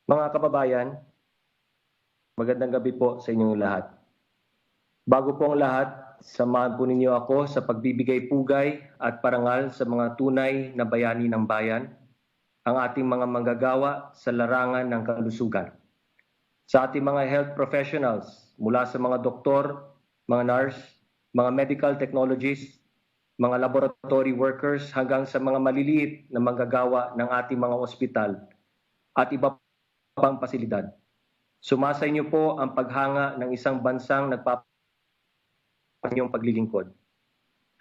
Mga kababayan, magandang gabi po sa inyong lahat. Bago po ang lahat, samahan po ninyo ako sa pagbibigay pugay at parangal sa mga tunay na bayani ng bayan, ang ating mga manggagawa sa larangan ng kalusugan. Sa ating mga health professionals, mula sa mga doktor, mga nurse, mga medical technologists, mga laboratory workers hanggang sa mga maliliit na manggagawa ng ating mga ospital at iba pang pasilidad. Sumasa inyo po ang paghanga ng isang bansang nagpapanyong paglilingkod.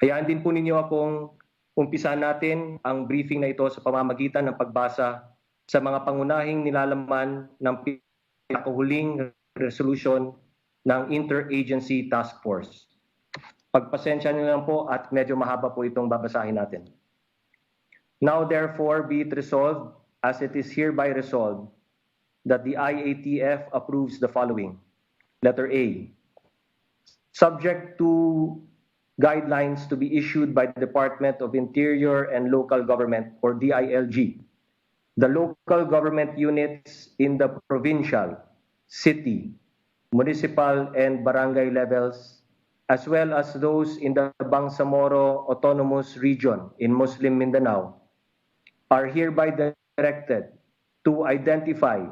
Hayaan din po ninyo akong umpisahan natin ang briefing na ito sa pamamagitan ng pagbasa sa mga pangunahing nilalaman ng pinakahuling resolution ng Interagency Task Force. Pagpasensya niyo lang po at medyo mahaba po itong babasahin natin. Now therefore be it resolved, as it is hereby resolved, that the IATF approves the following. Letter A, subject to guidelines to be issued by the Department of Interior and Local Government, or DILG, the local government units in the provincial, city, municipal, and barangay levels, as well as those in the Bangsamoro Autonomous Region in Muslim Mindanao, are hereby directed to identify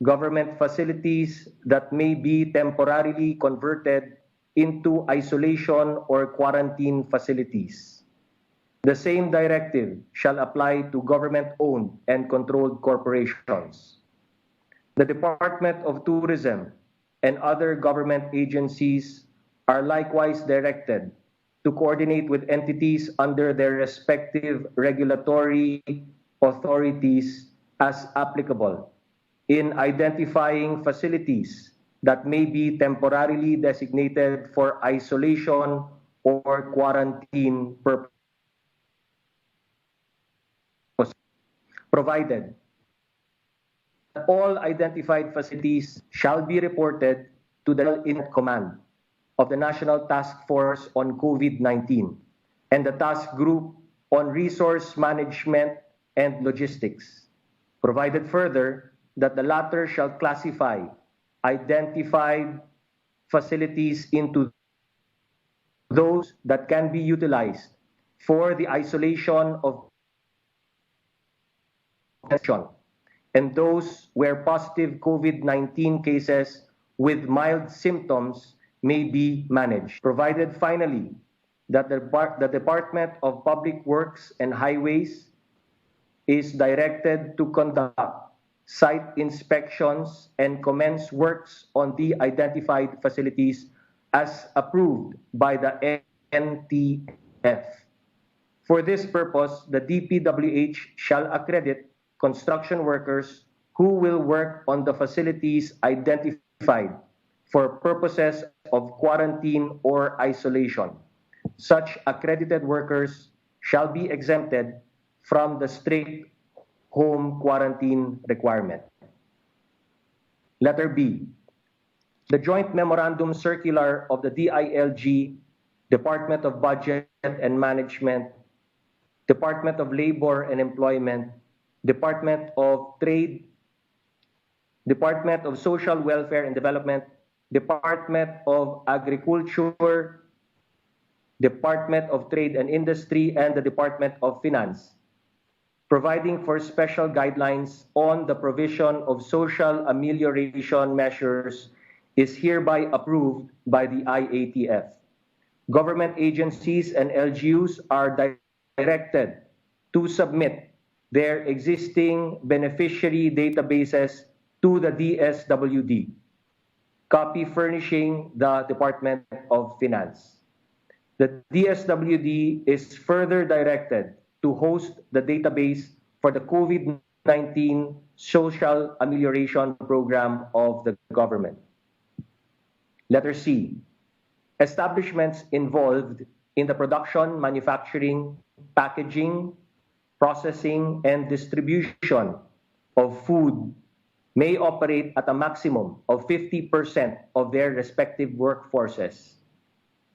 government facilities that may be temporarily converted into isolation or quarantine facilities. The same directive shall apply to government-owned and controlled corporations. The Department of Tourism and other government agencies are likewise directed to coordinate with entities under their respective regulatory authorities as applicable in identifying facilities that may be temporarily designated for isolation or quarantine purposes, provided that all identified facilities shall be reported to the command of the National Task Force on COVID-19 and the Task Group on Resource Management and Logistics, provided further that the latter shall classify identified facilities into those that can be utilized for the isolation of and those where positive COVID-19 cases with mild symptoms may be managed. Provided finally that the Department of Public Works and Highways is directed to conduct site inspections and commence works on the identified facilities as approved by the NTF. For this purpose, the DPWH shall accredit construction workers who will work on the facilities identified for purposes of quarantine or isolation. Such accredited workers shall be exempted from the strict home quarantine requirement. Letter B, the joint memorandum circular of the DILG, Department of Budget and Management, Department of Labor and Employment, Department of Trade, Department of Social Welfare and Development, Department of Agriculture, Department of Trade and Industry, and the Department of Finance, providing for special guidelines on the provision of social amelioration measures, is hereby approved by the IATF. Government agencies and LGUs are directed to submit their existing beneficiary databases to the DSWD, copy furnishing the Department of Finance. The DSWD is further directed to host the database for the COVID-19 Social Amelioration Program of the government. Letter C, establishments involved in the production, manufacturing, packaging, processing, and distribution of food may operate at a maximum of 50% of their respective workforces,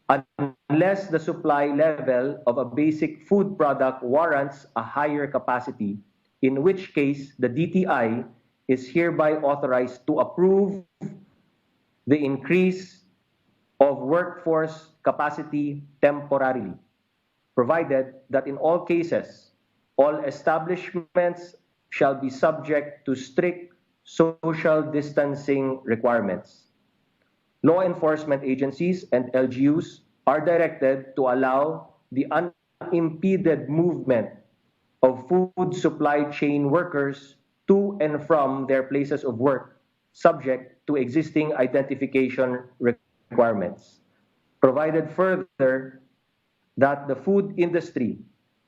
unless the supply level of a basic food product warrants a higher capacity, in which case the DTI is hereby authorized to approve the increase of workforce capacity temporarily, provided that in all cases, all establishments shall be subject to strict social distancing requirements. Law enforcement agencies and LGUs are directed to allow the unimpeded movement of food supply chain workers to and from their places of work, subject to existing identification requirements. Provided further that the food industry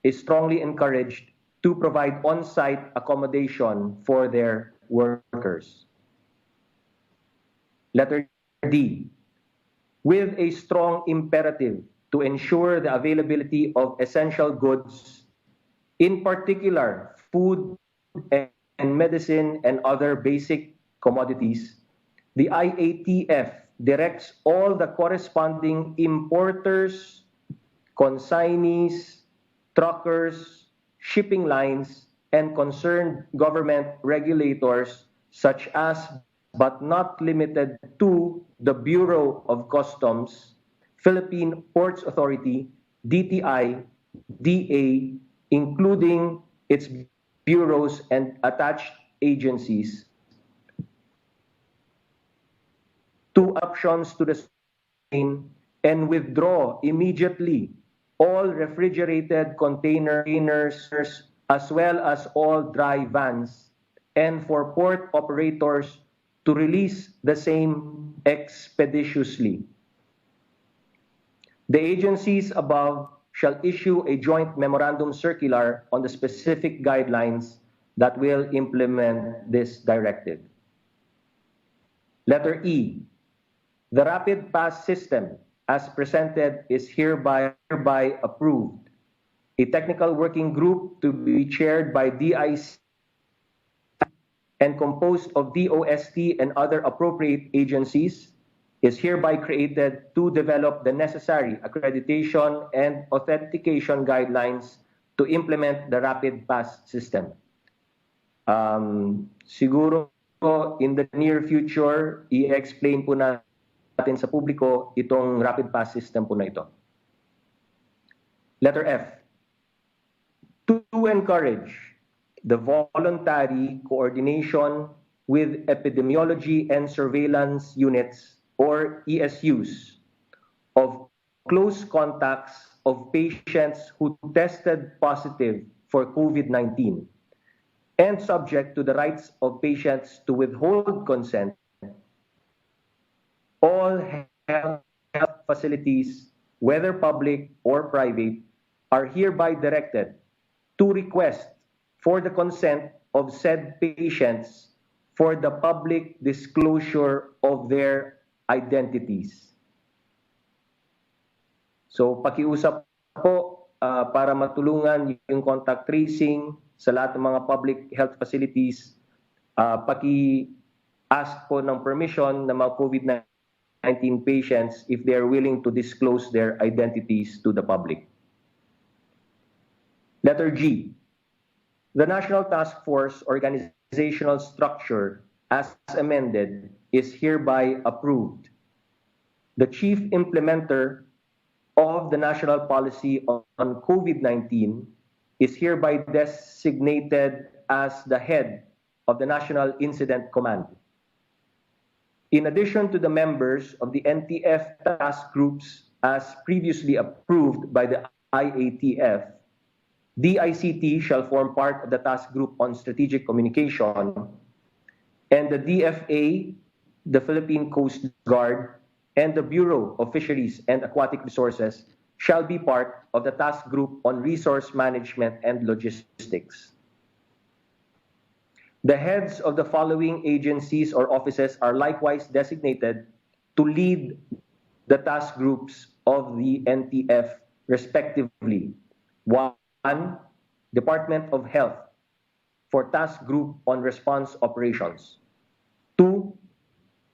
is strongly encouraged to provide on-site accommodation for their workers. Letter D, with a strong imperative to ensure the availability of essential goods, in particular food and medicine and other basic commodities, the IATF directs all the corresponding importers, consignees, truckers, shipping lines, and concerned government regulators such as, but not limited to, the Bureau of Customs, Philippine Ports Authority, DTI, DA, including its bureaus and attached agencies, to options to the chain and withdraw immediately all refrigerated containers as well as all dry vans, and for port operators to release the same expeditiously. The agencies above shall issue a joint memorandum circular on the specific guidelines that will implement this directive. Letter E, the rapid pass system as presented is hereby approved. A technical working group to be chaired by DIC and composed of DOST and other appropriate agencies is hereby created to develop the necessary accreditation and authentication guidelines to implement the rapid pass system. Siguro in the near future, i-explain po natin sa publiko itong rapid pass system po na ito. Letter F, to encourage the voluntary coordination with epidemiology and surveillance units, or ESUs, of close contacts of patients who tested positive for COVID-19 and subject to the rights of patients to withhold consent, all health facilities, whether public or private, are hereby directed to request for the consent of said patients for the public disclosure of their identities. So pakiusap po para matulungan yung contact tracing sa lahat ng mga public health facilities. Paki-ask po ng permission ng mga COVID-19 patients if they are willing to disclose their identities to the public. Letter G, the National Task Force organizational structure as amended is hereby approved. The chief implementer of the national policy on COVID-19 is hereby designated as the head of the National Incident Command. In addition to the members of the NTF task groups as previously approved by the IATF, DICT shall form part of the task group on strategic communication, and the DFA, the Philippine Coast Guard, and the Bureau of Fisheries and Aquatic Resources shall be part of the task group on resource management and logistics. The heads of the following agencies or offices are likewise designated to lead the task groups of the NTF respectively. 1, Department of Health for Task Group on Response Operations. 2,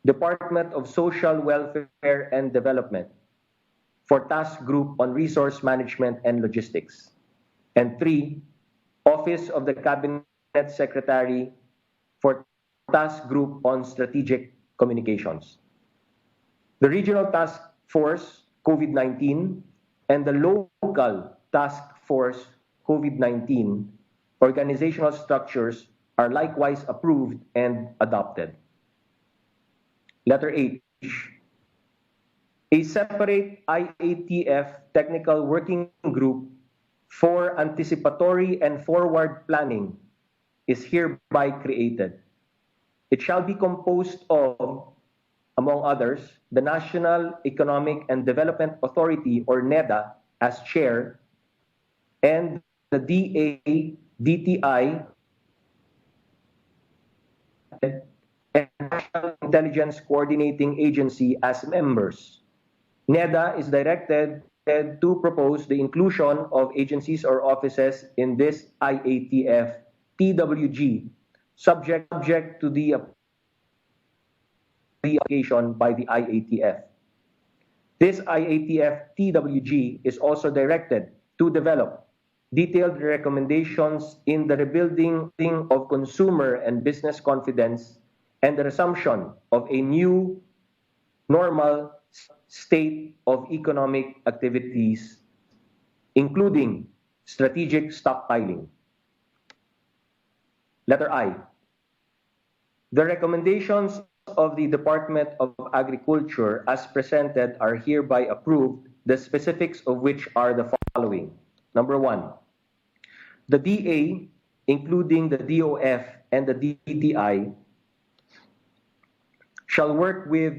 Department of Social Welfare and Development for Task Group on Resource Management and Logistics. And 3, Office of the Cabinet Secretary for Task Group on Strategic Communications. The Regional Task Force COVID-19 and the Local Task Force COVID-19 organizational structures are likewise approved and adopted. Letter H. A separate IATF technical working group for anticipatory and forward planning is hereby created. It shall be composed of, among others, the National Economic and Development Authority, or NEDA, as chair, and the DA, DTI, and National Intelligence Coordinating Agency as members. NEDA is directed to propose the inclusion of agencies or offices in this IATF TWG, subject to the application by the IATF. This IATF TWG is also directed to develop detailed recommendations in the rebuilding of consumer and business confidence and the resumption of a new normal state of economic activities, including strategic stockpiling. Letter I. The recommendations of the Department of Agriculture as presented are hereby approved, the specifics of which are the following. Number 1, the DA, including the DOF and the DTI, shall work with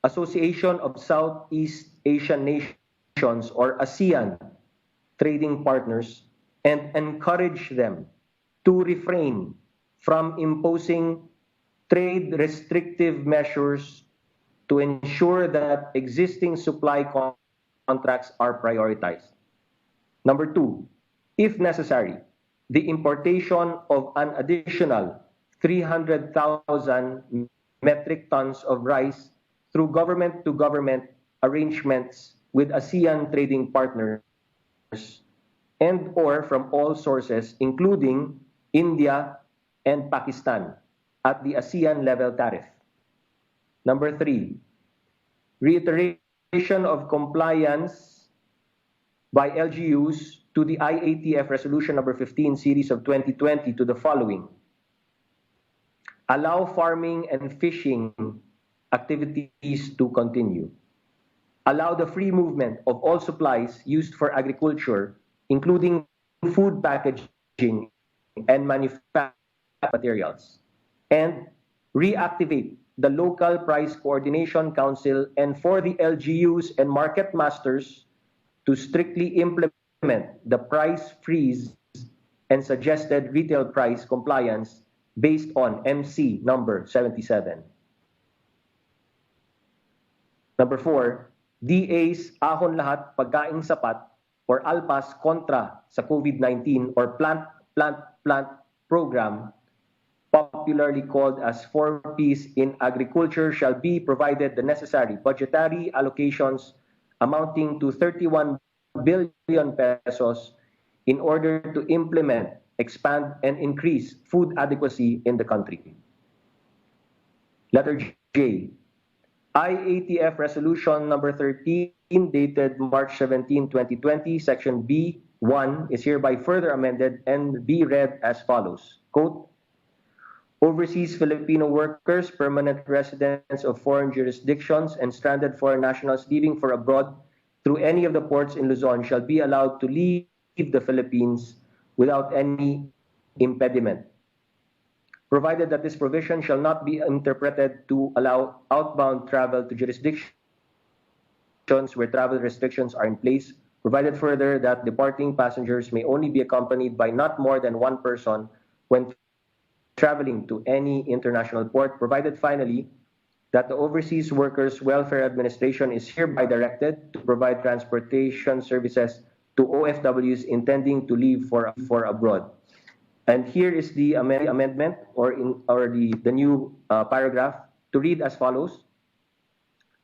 Association of Southeast Asian Nations, or ASEAN, trading partners and encourage them to refrain from imposing trade restrictive measures to ensure that existing supply contracts are prioritized. Number 2, if necessary, the importation of an additional 300,000 metric tons of rice through government-to-government arrangements with ASEAN trading partners and or from all sources, including India and Pakistan, at the ASEAN level tariff. Number 3, reiteration of compliance by LGUs to the IATF Resolution number 15 series of 2020 to the following. Allow farming and fishing activities to continue. Allow the free movement of all supplies used for agriculture, including food packaging and manufacturing materials. And reactivate the Local Price Coordination Council and for the LGUs and market masters to strictly implement the price freeze and suggested retail price compliance based on MC number 77. Number 4, DA's Ahon Lahat Pagkaing Sapat or ALPAS kontra sa COVID-19 or plant program, popularly called as 4Ps in agriculture, shall be provided the necessary budgetary allocations amounting to 31 billion pesos in order to implement, expand, and increase food adequacy in the country. Letter J. IATF Resolution number 13 dated March 17, 2020, Section B1 is hereby further amended and be read as follows. Quote, overseas Filipino workers, permanent residents of foreign jurisdictions, and stranded foreign nationals leaving for abroad through any of the ports in Luzon shall be allowed to leave the Philippines without any impediment, provided that this provision shall not be interpreted to allow outbound travel to jurisdictions where travel restrictions are in place, provided further that departing passengers may only be accompanied by not more than one person when traveling to any international port, provided finally that the Overseas Workers Welfare Administration is hereby directed to provide transportation services to OFWs intending to leave for abroad. And here is the amendment or the new paragraph to read as follows.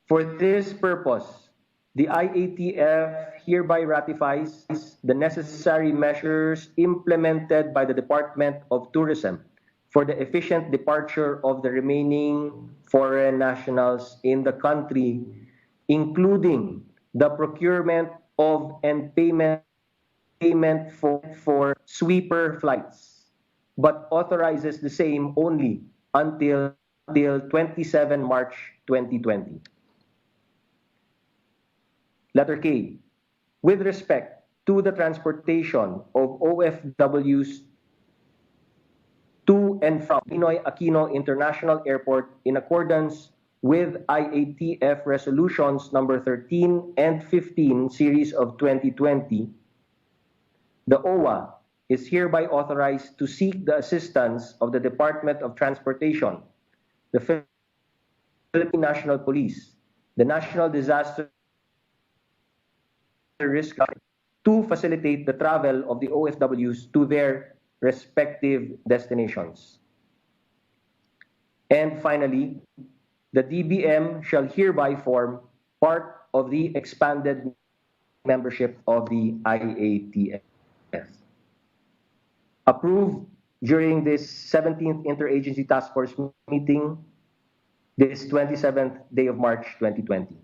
For this purpose, the IATF hereby ratifies the necessary measures implemented by the Department of Tourism for the efficient departure of the remaining foreign nationals in the country, including the procurement of and payment for sweeper flights, but authorizes the same only until 27 March 2020. Letter K. With respect to the transportation of OFWs to and from Ninoy Aquino International Airport in accordance with IATF Resolutions number 13 and 15 series of 2020, the OWA is hereby authorized to seek the assistance of the Department of Transportation, the Philippine National Police, the National Disaster Risk to facilitate the travel of the OFWs to their respective destinations. And finally, the DBM shall hereby form part of the expanded membership of the IATF. Approved during this 17th Interagency Task Force meeting this 27th day of March 2020.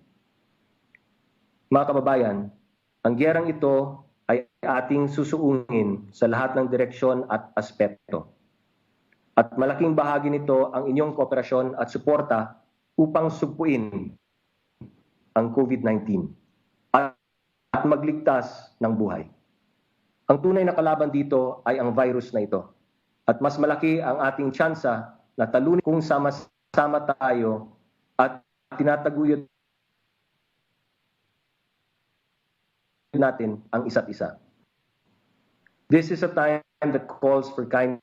Mga kababayan, ang gyerang ito ay ating susuungin sa lahat ng direksyon at aspeto. At malaking bahagi nito ang inyong kooperasyon at suporta upang sugpuin ang COVID-19 at magligtas ng buhay. Ang tunay na kalaban dito ay ang virus na ito. At mas malaki ang ating tsansa na talunin kung sama-sama tayo at tinataguyod natin ang isa't isa. This is a time that calls for kindness,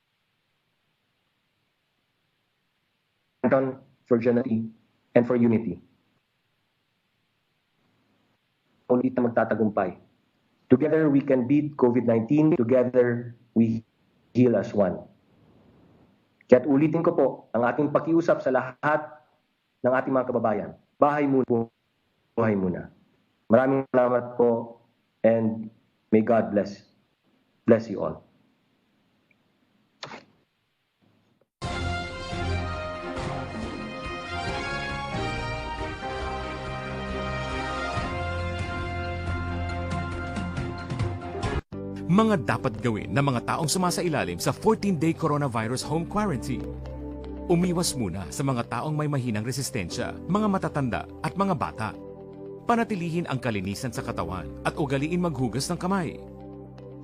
for generosity, and for unity. Ulit na magtatagumpay. Together we can beat COVID-19. Together we heal as one. Kaya't ulitin ko po ang ating pakiusap sa lahat ng ating mga kababayan. Bahay muna, buhay muna. Maraming salamat po. And may God bless you all. Mga dapat gawin ng mga taong sumasailalim sa 14-day coronavirus home quarantine. Umiwas muna sa mga taong may mahinang resistensya, mga matatanda at mga bata. Panatilihin ang kalinisan sa katawan at ugaliin maghugas ng kamay.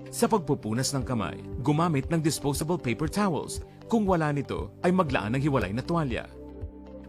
Sa pagpupunas ng kamay, gumamit ng disposable paper towels. Kung wala nito, ay maglaan ng hiwalay na tuwalya.